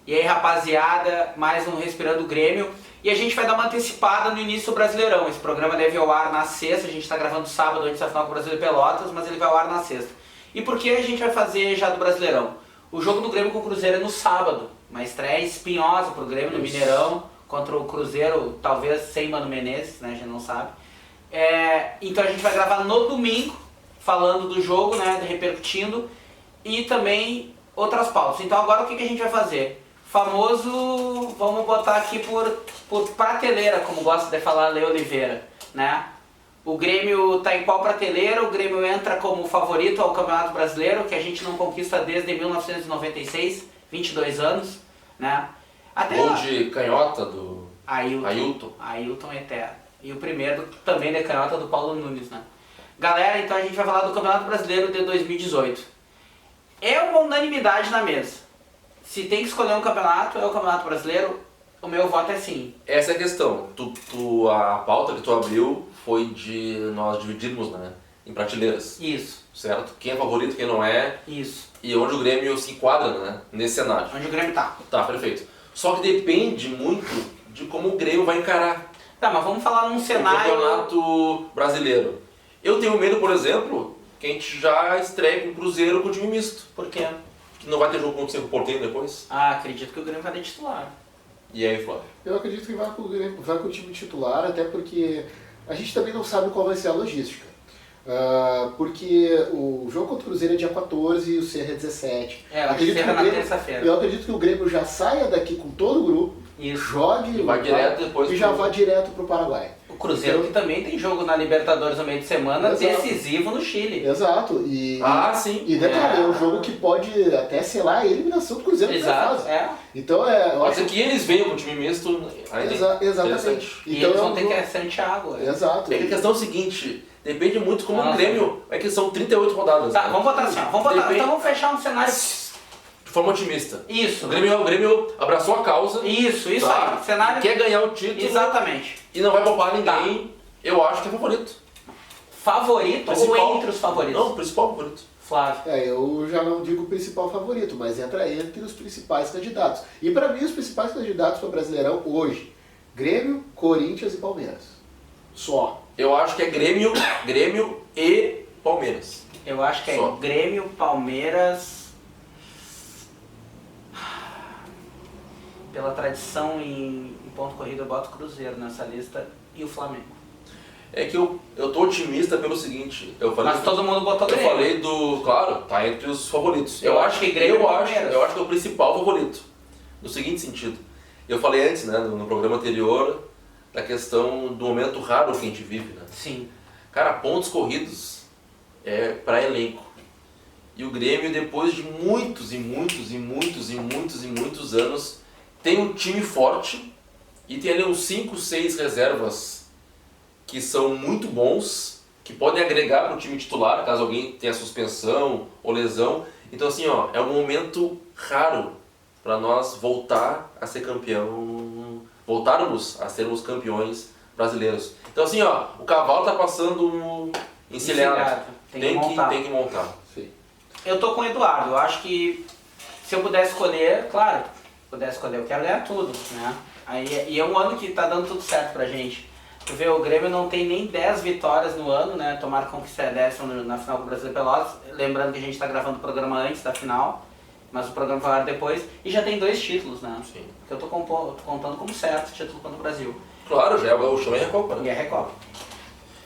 E aí, rapaziada, mais um Respirando Grêmio. E a gente vai dar uma antecipada no início do Brasileirão. Esse programa deve ao ar na sexta, a gente está gravando sábado antes da final com o Brasil de Pelotas, mas ele vai ao ar na sexta. E por que a gente vai fazer já do Brasileirão? O jogo do Grêmio com o Cruzeiro é no sábado, uma estreia espinhosa pro Grêmio no Mineirão, contra o Cruzeiro, talvez sem Mano Menezes, né, a gente não sabe. Então a gente vai gravar no domingo, falando do jogo, né, repercutindo, e também outras pautas. Então agora o que a gente vai fazer? Famoso, vamos botar aqui por prateleira, como gosta de falar Lê Oliveira, né? O Grêmio tá em qual prateleira? O Grêmio entra como favorito ao Campeonato Brasileiro, que a gente não conquista desde 1996, 22 anos, né? Até Gol de canhota do Ailton. Ailton eterno. E o primeiro também de canhota do Paulo Nunes, né? Galera, então a gente vai falar do Campeonato Brasileiro de 2018. É uma unanimidade na mesa. Se tem que escolher um campeonato, é o Campeonato Brasileiro, o meu voto é sim. Essa é a questão. A pauta que tu abriu foi de nós dividirmos, né, em prateleiras. Isso. Certo? Quem é favorito, quem não é. Isso. E onde o Grêmio se enquadra, né, nesse cenário. Onde o Grêmio tá. Tá, perfeito. Só que depende muito de como o Grêmio vai encarar. Tá, mas vamos falar num cenário... O Campeonato Brasileiro. Eu tenho medo, por exemplo, que a gente já estreie com o Cruzeiro com o time misto. Por quê? Que não vai ter jogo contra o Cerro Porteño depois. Ah, acredito que o Grêmio vai ter titular. E aí, Flávio? Eu acredito que vai com o time titular, até porque a gente também não sabe qual vai ser a logística. Porque o jogo contra o Cruzeiro é dia 14 e o Cerro é 17. Na terça-feira. Eu acredito que o Grêmio já saia daqui com todo o grupo, Isso. jogue E vai direto depois e já vá direto para o Paraguai. O Cruzeiro que também tem jogo na Libertadores no meio de semana, Exato. Decisivo no Chile. Exato. Sim. E detalhe, é um jogo que pode até selar a eliminação do Cruzeiro na Exato, fase. Então eu Pode acho ser que eles venham com o time misto ainda. Exatamente. E Então eles vão ter que ir Santiago. Exato. É que a questão é o seguinte, depende muito como o Grêmio, é que são 38 rodadas. Tá, né? vamos botar assim, então vamos fechar um cenário... De forma otimista. Isso. O Grêmio abraçou a causa. Isso tá? aí. Cenário... Quer ganhar o título. Exatamente. E não vai poupar ninguém. Tá. Eu acho que é favorito. Favorito ou entre os favoritos? Não, principal favorito. Flávio. Eu já não digo o principal favorito, mas entra entre os principais candidatos. E para mim, os principais candidatos para o Brasileirão hoje, Grêmio, Corinthians e Palmeiras. Só. Eu acho que é Grêmio e Palmeiras. Eu acho que é Só. Grêmio, Palmeiras... Pela tradição em ponto corrido, eu boto o Cruzeiro nessa lista e o Flamengo. É que eu tô otimista pelo seguinte, Mas todo mundo botou Eu Grêmio. falei claro, tá entre os favoritos. Eu acho que Grêmio e eu Palmeiras. acho que é o principal favorito. No seguinte sentido, eu falei antes, né, no programa anterior, da questão do momento raro que a gente vive, né? Sim. Cara, pontos corridos é para elenco. E o Grêmio, depois de muitos anos, tem um time forte e tem ali uns 5, 6 reservas que são muito bons, que podem agregar para o time titular, caso alguém tenha suspensão ou lesão. Então assim, é um momento raro para nós voltar a ser voltarmos a sermos campeões brasileiros. Então assim, o cavalo tá passando encilhado. Tem que montar. Sim. Eu tô com o Eduardo, eu acho que se eu pudesse escolher, claro, eu quero ganhar tudo, né? E é um ano que tá dando tudo certo pra gente. Tu vê, o Grêmio não tem nem 10 vitórias no ano, né? Tomara conquistar a 10ª na final com o Brasil de Pelotas. Lembrando que a gente tá gravando o programa antes da final, mas o programa vai ao depois. E já tem 2 títulos, né? Sim. Que eu tô contando como certo, título contra o Brasil. Claro, já é o chão e a Recopa, E a Recopa.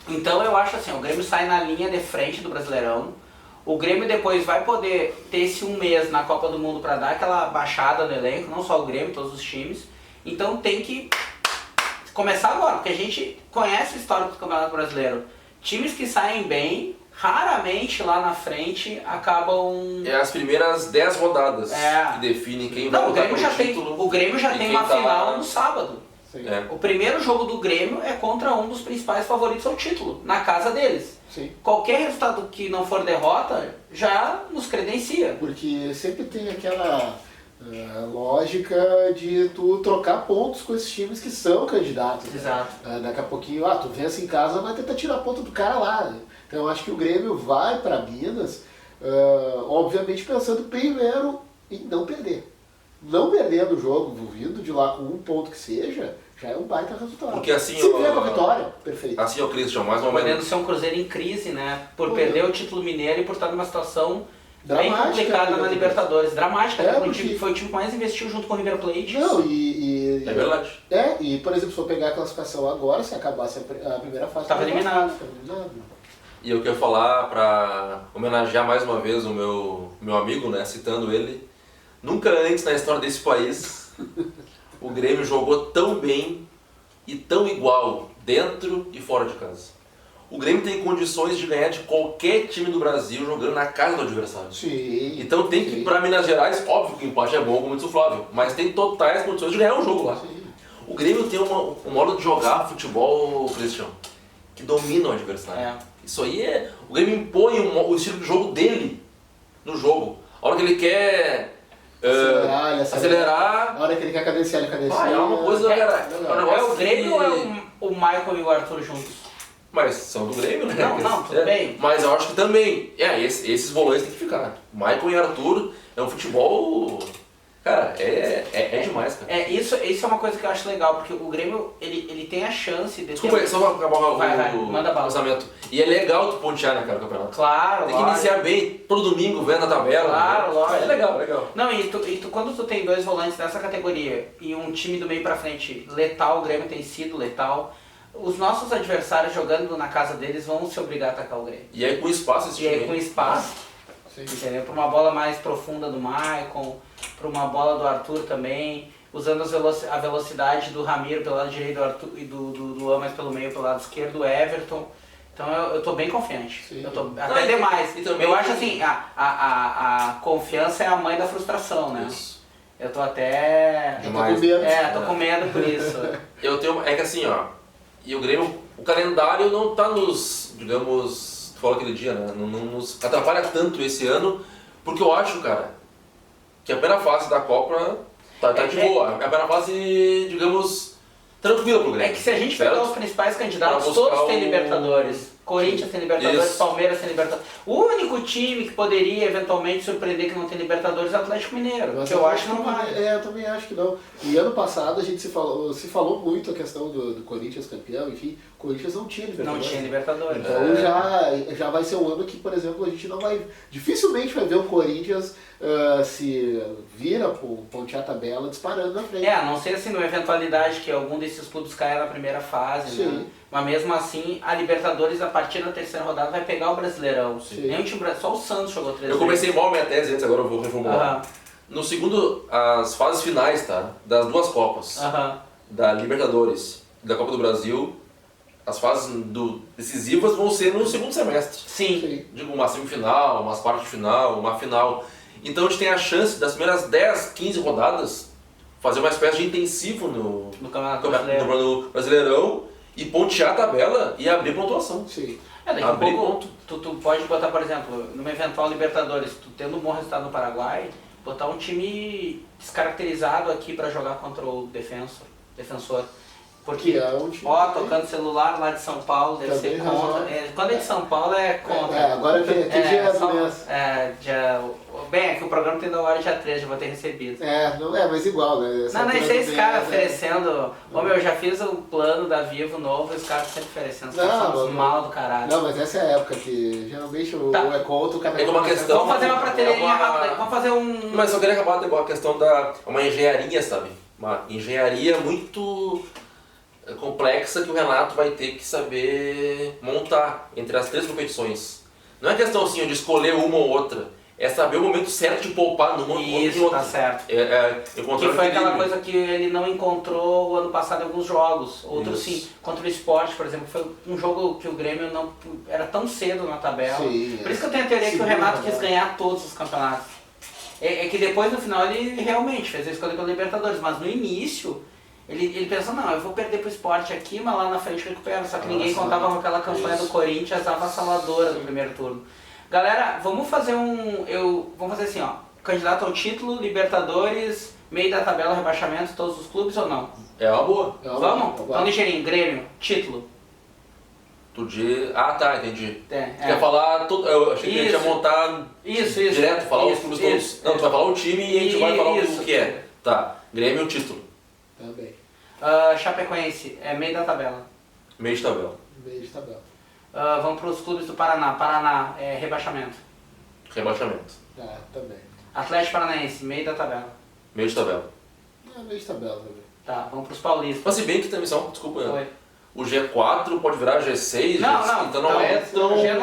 Então eu acho assim, o Grêmio sai na linha de frente do Brasileirão. O Grêmio depois vai poder ter esse um mês na Copa do Mundo para dar aquela baixada no elenco, não só o Grêmio, todos os times. Então tem que começar agora, porque a gente conhece o histórico do Campeonato Brasileiro. Times que saem bem, raramente lá na frente acabam... É as primeiras 10 rodadas que definem quem vai lutar pelo título. O Grêmio já tem uma final no sábado. É. O primeiro jogo do Grêmio é contra um dos principais favoritos ao título, na casa deles. Sim. Qualquer resultado que não for derrota já nos credencia. Porque sempre tem aquela lógica de tu trocar pontos com esses times que são candidatos. Exato. Daqui a pouquinho, tu vence em casa, vai tentar tirar ponto do cara lá. Né? Então eu acho que o Grêmio vai para Minas, obviamente pensando primeiro em não perder. não perdendo o jogo, vindo de lá com um ponto que seja, já é um baita resultado. Porque assim, se vier com a vitória, perfeito. Assim, o Christian, mais uma Podendo vez. ser um Cruzeiro em crise, né? Por perder o título mineiro e por estar numa situação bem Dramática, complicada na né? Libertadores. Dramática, É, né? porque- Foi o time que mais investiu junto com o River Plate. Não, É verdade. e por exemplo, se for pegar a classificação agora, se acabasse a primeira fase... Tava eliminado. Tava eliminado. E eu quero falar para homenagear mais uma vez o meu amigo, né, citando ele. Nunca antes na história desse país o Grêmio jogou tão bem e tão igual dentro e fora de casa. O Grêmio tem condições de ganhar de qualquer time do Brasil jogando na casa do adversário. Sim. Então tem que, sim. para Minas Gerais, óbvio que o empate é bom, como disse o Flávio, mas tem totais condições de ganhar um jogo lá. Sim. O Grêmio tem um modo de jogar futebol, Christian, que domina o adversário. É. Isso aí é... O Grêmio impõe o estilo de jogo dele no jogo. A hora que ele quer Acelerar, ele acelerar... A hora que ele quer cadenciar, ele cadencia. Ah, é uma coisa, cara... legal. um É negócio o Grêmio ou é que- o Michael e o Arthur juntos? Mas são do Grêmio, né? Não, tudo bem. Mas eu acho que também... esses volantes tem que ficar. Michael e Arthur é um futebol... Cara, é demais, cara. Isso é uma coisa que eu acho legal, porque o Grêmio, ele tem a chance de Desculpa aí, só pra acabar Vai, manda o bala. lançamento. E é legal tu pontear, né, cara, o campeonato. Claro, Tem que lógico. iniciar bem, todo domingo, vendo a tabela. Claro, né? lógico. É legal, legal. Não, quando tu tem dois volantes dessa categoria e um time do meio pra frente letal, o Grêmio tem sido letal, os nossos adversários jogando na casa deles vão se obrigar a atacar o Grêmio. E aí com espaço esse E aí time, com hein? espaço, Sim. entendeu? Pra uma bola mais profunda do Maicon, pra uma bola do Arthur também, usando a velocidade do Ramiro pelo lado direito do Arthur, e do Luan mais pelo meio, pelo lado esquerdo, do Everton. Então eu tô bem confiante. Sim. Eu tô Não, até e demais. também- Eu acho assim, a confiança é a mãe da frustração, né? Isso. Eu tô até... Já tá com medo. Tô com medo por isso. É que assim, ó, e o Grêmio, o calendário não tá nos, digamos, tu falou aquele dia, né, não nos atrapalha tanto esse ano, porque eu acho, cara, que a primeira fase da Copa tá de boa. A primeira fase, digamos, tranquila pro Grêmio. É que se a gente certo? pegar os principais candidatos, Pra buscar todos têm o- Libertadores. Corinthians tem Libertadores, Isso. Palmeiras tem Libertadores. O único time que poderia eventualmente surpreender que não tem Libertadores é o Atlético Mineiro, Mas que eu acho que não vai. Eu também acho que não. E ano passado a gente se falou muito a questão do Corinthians campeão, enfim, o Corinthians não tinha Não Libertadores. tinha Libertadores. Então já vai ser um ano que, por exemplo, a gente não vai. Dificilmente vai ver o Corinthians se vira por pontear a tabela disparando na frente. A não ser assim, numa eventualidade que algum desses clubes caia na primeira fase, Sim. né? Mas mesmo assim, a Libertadores, a partir da terceira rodada, vai pegar o Brasileirão. Sim. Nem o time, só o Santos jogou 3 Eu comecei mal a minha tese antes, agora eu vou reformular. Aham, No segundo, as fases finais, tá? Das duas Copas, aham. da Libertadores e da Copa do Brasil, as fases decisivas vão ser no segundo semestre. Sim. Sim. Digo, uma semifinal, umas quartas de final, uma final. Então a gente tem a chance das primeiras 10, 15 rodadas fazer uma espécie de intensivo no No Campeonato Brasileiro. no Brasileirão e pontear a tabela e abrir pontuação. Sim. Daqui a Abrir pouco, tu pode botar, por exemplo, numa eventual Libertadores, tu tendo um bom resultado no Paraguai, botar um time descaracterizado aqui pra jogar contra o defensor. Porque, Que é um time tocando celular lá de São Paulo, deve Também ser contra. razoável. Quando é de São Paulo é contra. Agora que dia é do só- mês? Bem, é que o programa tem da hora dia 3, já vou ter recebido. Não é, mas igual, né? Essa Não, nem altura sei do esse cara mês, né? oferecendo. Ô meu, eu já fiz o plano da Vivo novo e os caras sempre oferecendo. Os caras Não, são os não. mal do caralho. Não, mas essa é a época que geralmente o Tá. é contra o cara. É uma questão- Vamos fazer uma prateleirinha É uma- rápida, vamos fazer um... Mas eu queria acabar com a questão da uma engenharia, sabe? Uma engenharia muito complexa que o Renato vai ter que saber montar entre as 3 competições. Não é questão assim de escolher uma ou outra, é saber o momento certo de poupar numa ou em Isso, outra. tá certo. Encontrar Que foi o aquela equilíbrio. coisa que ele não encontrou o ano passado em alguns jogos. Outros Isso. sim. Contra o Sport, por exemplo, foi um jogo que o Grêmio não era tão cedo na tabela. Sim, Por isso que eu tenho a teoria que o Segunda Renato rodada. quis ganhar todos os campeonatos. É que depois, no final, ele realmente fez a escolha pela Libertadores. Mas no início, ele pensou, não, eu vou perder pro Sport aqui, mas lá na frente eu recupero. Só que ninguém Nossa, contava com aquela campanha isso. do Corinthians avassaladora do primeiro turno. Galera, vamos fazer vamos fazer assim, ó. Candidato ao título, Libertadores, meio da tabela, rebaixamento, todos os clubes ou não? É uma boa. Vamos? Então ligeirinho, Grêmio, título. Tá, entendi. É, Tu quer falar eu achei que a gente ia Isso. montar Isso. direto, falar os Isso, clubes isso, todos. Não, tu vai falar o time e a gente vai falar o que é. Tá, Grêmio título. Também. Chapecoense, meio da tabela. Meio de tabela. Meio de tabela. Vamos para os clubes do Paraná. Paraná, rebaixamento. Rebaixamento. Também. Atlético Paranaense, meio da tabela. Meio de tabela. Meio de tabela também. Tá, vamos para os paulistas. Mas se bem que também são, desculpa, Oi. o G4 pode virar G6, Não, G5, não, então não tá, é tão... G9. É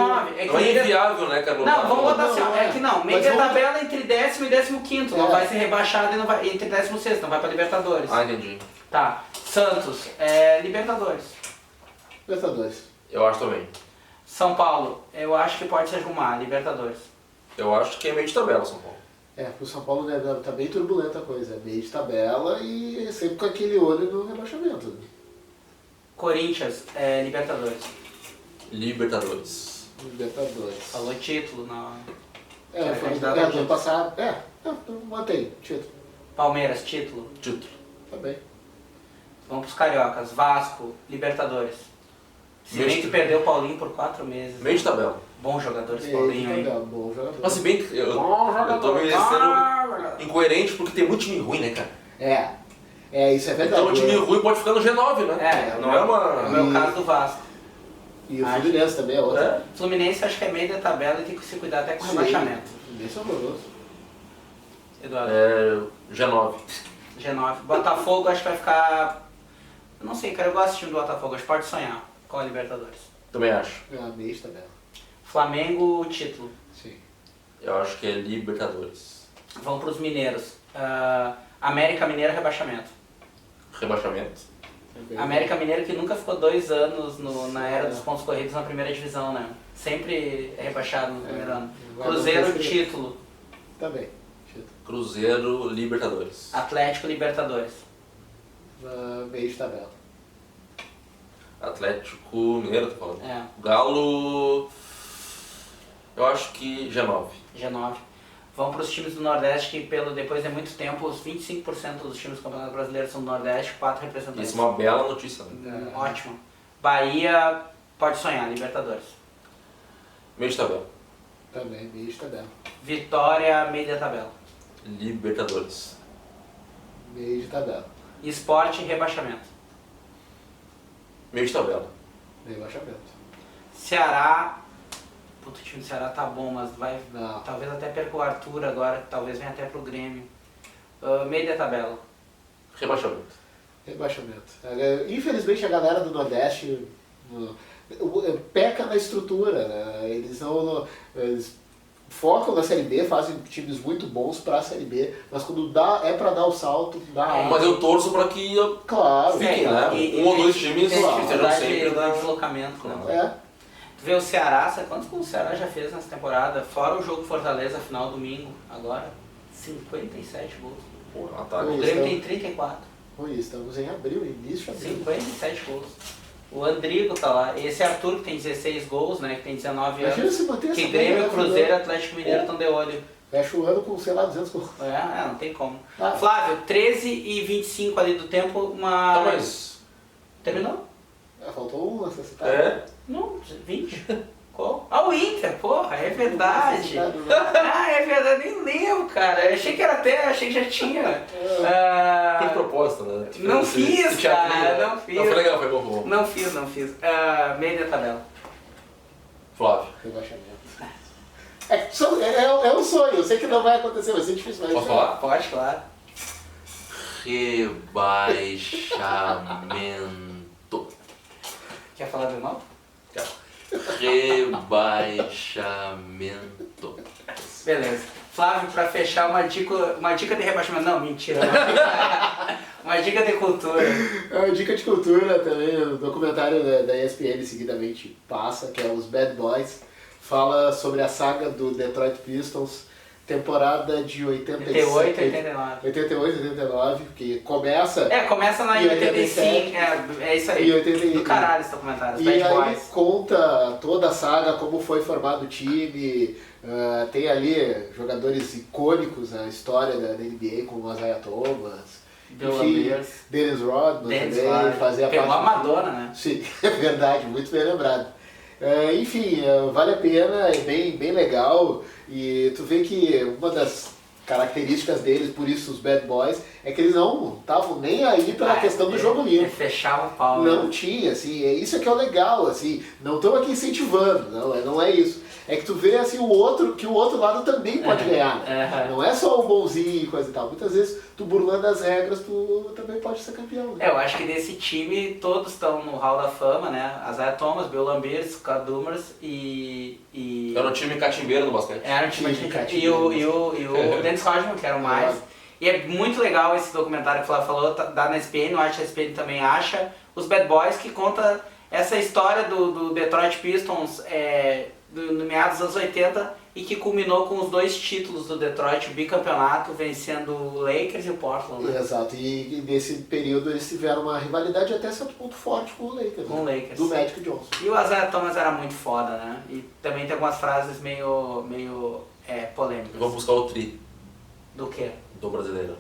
que não é meio- inviável, né, cara? Não, vamos botar assim, ó, Não, é que não, meio mas da vamos- tabela entre 10º e 15º, não É. vai ser rebaixado e não vai, entre 16º, não vai pra Libertadores. Ah, entendi. Tá, Santos, Libertadores. Libertadores. Eu acho também. São Paulo, eu acho que pode se arrumar, Libertadores. Eu acho que é meio de tabela, São Paulo. Pro São Paulo né, tá bem turbulenta a coisa. Meio de tabela e sempre com aquele olho no rebaixamento. Corinthians, Libertadores. Libertadores. Libertadores. Falou título, não. Foi candidato do a ano título. passado. Mantém, título. Palmeiras, título. Título. Também. Vamos pros cariocas, Vasco, Libertadores. Se bem que perdeu o Paulinho por 4 meses. Meio de tabela. Bom jogador esse Meio Paulinho, de hein? tabela, bom jogador. Mas se bem que eu Bom tô jogador. me sendo incoerente porque tem muito time ruim, né, cara? Isso é verdade. Então o time ruim pode ficar no G9, né? Não é É o uma... meu caso do Vasco. E o Fluminense também é outro. É? Fluminense acho que é meio da tabela e tem que se cuidar até com o Sim. rebaixamento. Fluminense é horroroso. Eduardo. G9. G9. Botafogo acho que vai ficar... Eu não sei, cara, eu gosto do time do Botafogo, acho que pode sonhar com a Libertadores. Também acho. Meio de tabela. Flamengo, título. Sim. Eu acho que é Libertadores. Vamos pros mineiros. América Mineiro, rebaixamento. Rebaixamento. Também. América Mineiro que nunca ficou 2 anos na era dos pontos corridos na primeira divisão, né? Sempre é rebaixado no primeiro ano. Vai Cruzeiro, acontecer. título. Também. Título. Cruzeiro, Libertadores. Atlético, Libertadores. Meio de tabela. Atlético Mineiro, tô falando. É, Galo... Eu acho que G9. G9. Vamos para os times do Nordeste, que depois de muito tempo, os 25% dos times do Campeonato Brasileiro são do Nordeste, 4 representantes. Isso é uma bela notícia, né? Ótimo. Bahia, pode sonhar, Libertadores. Meio de tabela. Também, meio de tabela. Vitória, meio da tabela. Libertadores. Meio de tabela. Esporte, rebaixamento. Meio de tabela. Meio baixamento. Ceará, puto, o time do Ceará tá bom, mas vai, Não. talvez até perca o Arthur agora, que talvez venha até pro Grêmio. Meio da tabela. Rebaixamento. Rebaixamento. Infelizmente a galera do Nordeste peca na estrutura, né? Eles focam na Série B, fazem times muito bons pra Série B, mas quando é pra dar o salto, dá. Mas eu torço pra que... Claro. Fiquem, né? E Um ou dois times tem estejam dificuldade sempre de na... deslocamento, né? É. Tu vê o Ceará, sabe quantos gols o Ceará já fez nessa temporada? Fora o jogo Fortaleza, final domingo, agora, 57 gols. Pô, O ataque. Grêmio tem 34, Estamos em abril, início de abril. 57 gols. O Andrigo tá lá, esse Arthur que tem 16 gols, né, que tem 19 Imagina anos. se manter essa Que Grêmio, média, Cruzeiro e né? Atlético Mineiro estão de olho. Fecha o ano com, sei lá, 200 gols. Não tem como. Ah. Flávio, 13 e 25 ali do tempo, uma... Tá, mas... Terminou? Faltou um nessa cidade. É? Não, 20. Qual? Ah, o Inter, porra, é verdade. Cidade, né? Ah, é verdade, nem lembro, cara. Eu achei que era até, achei que já tinha. Ah, Foi de propósito, né? Não fiz, Esse teatrinho, cara, né? não fiz. Não, foi legal, foi bom, foi bom. Não fiz. Meio da tabela. Flávio. Rebaixamento. É um sonho, eu sei que não vai acontecer, vai ser difícil, mas... Posso falar? Pode, claro. Rebaixamento. Quer falar de novo? Rebaixamento. Beleza. Flávio, pra fechar, uma dica de rebaixamento. Não, mentira. Não. Uma dica de cultura. É uma dica de cultura também, o documentário da ESPN seguidamente passa, que é os Bad Boys, fala sobre a saga do Detroit Pistons, temporada de 88, 89. 88, 89, que começa Começa na Em 85, é isso aí. em 81. Do caralho esse documentário, os E Bad aí Boys. conta toda a saga, como foi formado o time, tem ali jogadores icônicos na história da NBA, como o Isaiah Thomas, Bill enfim, Laimbeers. Dennis Rodman Dennis também, Rodman. fazia Pegou parte a do Madonna, né? Sim, é verdade, muito bem lembrado. Enfim, vale a pena, é bem legal, e tu vê que uma das características deles, por isso os bad boys, é que eles não estavam nem aí pela questão do jogo limpo. Fechava o pau. Não tinha, assim, isso é que é o legal, assim, não estão aqui incentivando, não é isso. É que tu vê assim que o outro lado também pode ganhar. Né? Não é só o bonzinho e coisa e tal. Muitas vezes tu burlando as regras, tu também pode ser campeão. Né? Eu acho que nesse time todos estão no Hall da Fama, né? Isaiah Thomas, Bill Laimbeer, Scott Dumars e... Era um time catimbeiro no basquete. Era um time e o Dennis Rodman, que era o mais. E é muito legal esse documentário que o Flávio falou, dá na ESPN, eu acho que a ESPN também acha, os Bad Boys, que conta essa história do Detroit Pistons no meados dos anos 80 e que culminou com os 2 títulos do Detroit, o bicampeonato, vencendo o Lakers e o Portland. Né? Exato, e nesse período eles tiveram uma rivalidade até certo ponto forte com o Lakers. Com o Lakers. Do Magic Johnson. E o Isaiah Thomas era muito foda, né? E também tem algumas frases meio polêmicas. Vamos buscar o tri Do quê? do brasileiro.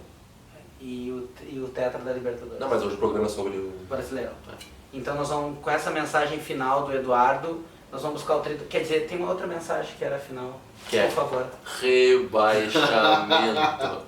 E o tetra da Libertadores. Não, mas hoje o programa é sobre o brasileiro. Então nós vamos, com essa mensagem final do Eduardo, nós vamos buscar o tri. Quer dizer, tem uma outra mensagem que era final. Que é? Por favor. Rebaixamento.